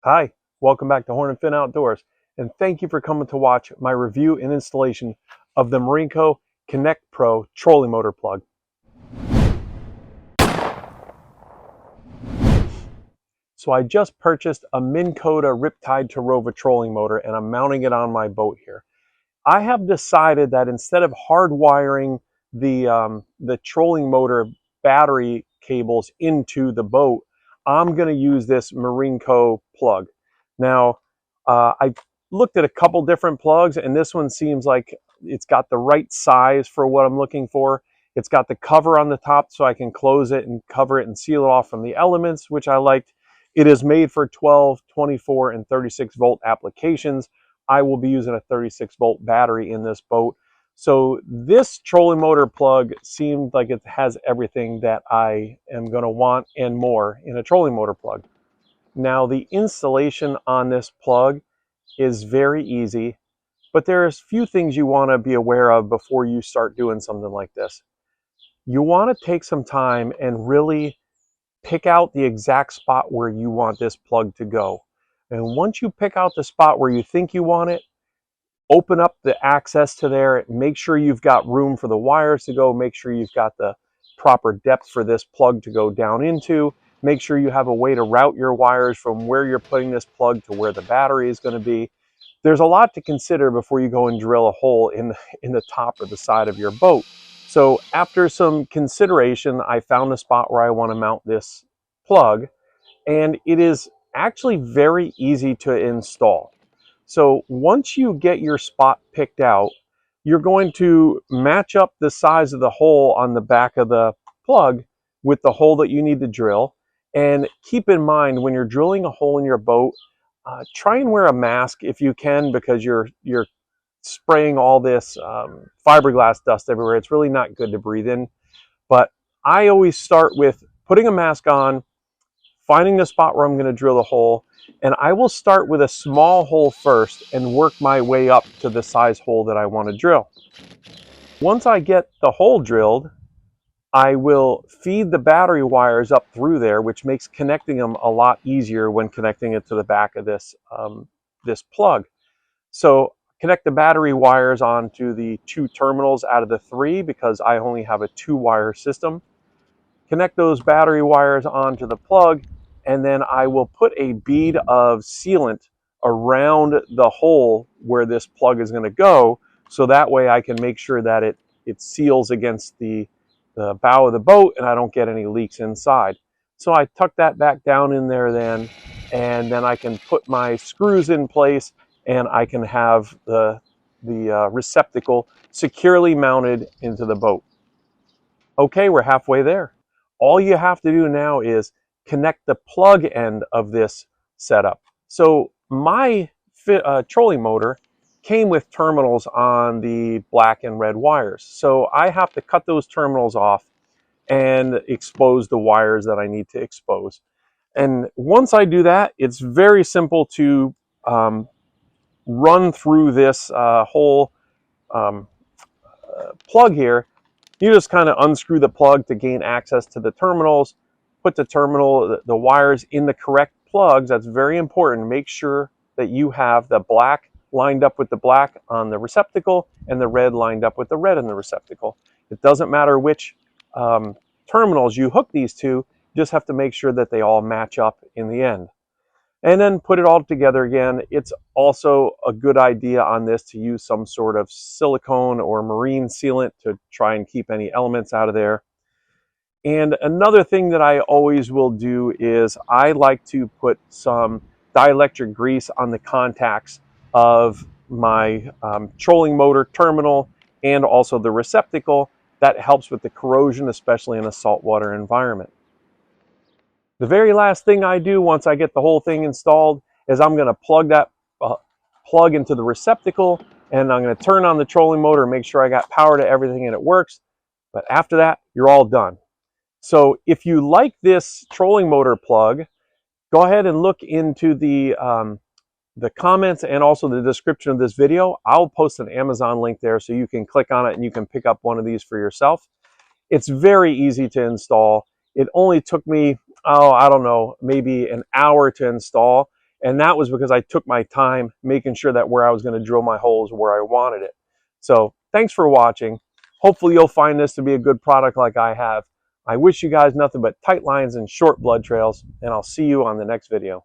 Hi, welcome back to Horn and Fin Outdoors, and thank you for coming to watch my review and installation of the Marinco Connect Pro trolling motor plug. So I just purchased a Minn Kota Riptide Terrova trolling motor, and I'm mounting it on my boat here. I have decided that instead of hardwiring the trolling motor battery cables into the boat, I'm going to use this Marinco plug. Now, I've looked at a couple different plugs, and this one seems like it's got the right size for what I'm looking for. It's got the cover on the top so I can close it and cover it and seal it off from the elements, which I liked. It is made for 12, 24, and 36 volt applications. I will be using a 36 volt battery in this boat. So this trolling motor plug seemed like it has everything that I am going to want and more in a trolling motor plug. Now the installation on this plug is very easy, but there's few things you want to be aware of before you start doing something like this. You want to take some time and really pick out the exact spot where you want this plug to go. And once you pick out the spot where you think you want it, open up the access to there, make sure you've got room for the wires to go, make sure you've got the proper depth for this plug to go down into, make sure you have a way to route your wires from where you're putting this plug to where the battery is going to be. There's a lot to consider before you go and drill a hole in the top or the side of your boat. So after some consideration, I found a spot where I want to mount this plug, and it is actually very easy to install. So once you get your spot picked out, you're going to match up the size of the hole on the back of the plug with the hole that you need to drill. And keep in mind, when you're drilling a hole in your boat, try and wear a mask if you can, because you're spraying all this fiberglass dust everywhere. It's really not good to breathe in. But I always start with putting a mask on, finding the spot where I'm going to drill the hole, and I will start with a small hole first and work my way up to the size hole that I want to drill. Once I get the hole drilled, I will feed the battery wires up through there, which makes connecting them a lot easier when connecting it to the back of this plug. So connect the battery wires onto the 2 terminals out of the 3 because I only have a 2-wire system. Connect those battery wires onto the plug, and then I will put a bead of sealant around the hole where this plug is going to go, so that way I can make sure that it seals against the bow of the boat and I don't get any leaks inside. So I tuck that back down in there then, and then I can put my screws in place, and I can have the receptacle securely mounted into the boat. Okay, we're halfway there. All you have to do now is connect the plug end of this setup. So my trolling motor came with terminals on the black and red wires. So I have to cut those terminals off and expose the wires that I need to expose. And once I do that, it's very simple to run through this whole plug here. You just kind of unscrew the plug to gain access to the terminals, put the wires in the correct plugs. That's very important. Make sure that you have the black lined up with the black on the receptacle and the red lined up with the red in the receptacle. It doesn't matter which terminals you hook these to, you just have to make sure that they all match up in the end. And then put it all together again. It's also a good idea on this to use some sort of silicone or marine sealant to try and keep any elements out of there. And another thing that I always will do is I like to put some dielectric grease on the contacts of my trolling motor terminal and also the receptacle. That helps with the corrosion, especially in a saltwater environment. The very last thing I do once I get the whole thing installed is I'm going to plug that plug into the receptacle, and I'm going to turn on the trolling motor and make sure I got power to everything and it works. But after that, you're all done. So if you like this trolling motor plug, go ahead and look into the comments and also the description of this video. I'll post an Amazon link there so you can click on it and you can pick up one of these for yourself. It's very easy to install. It only took me, I don't know, maybe an hour to install. And that was because I took my time making sure that where I was going to drill my holes where I wanted it. So thanks for watching. Hopefully you'll find this to be a good product like I have. I wish you guys nothing but tight lines and short blood trails, and I'll see you on the next video.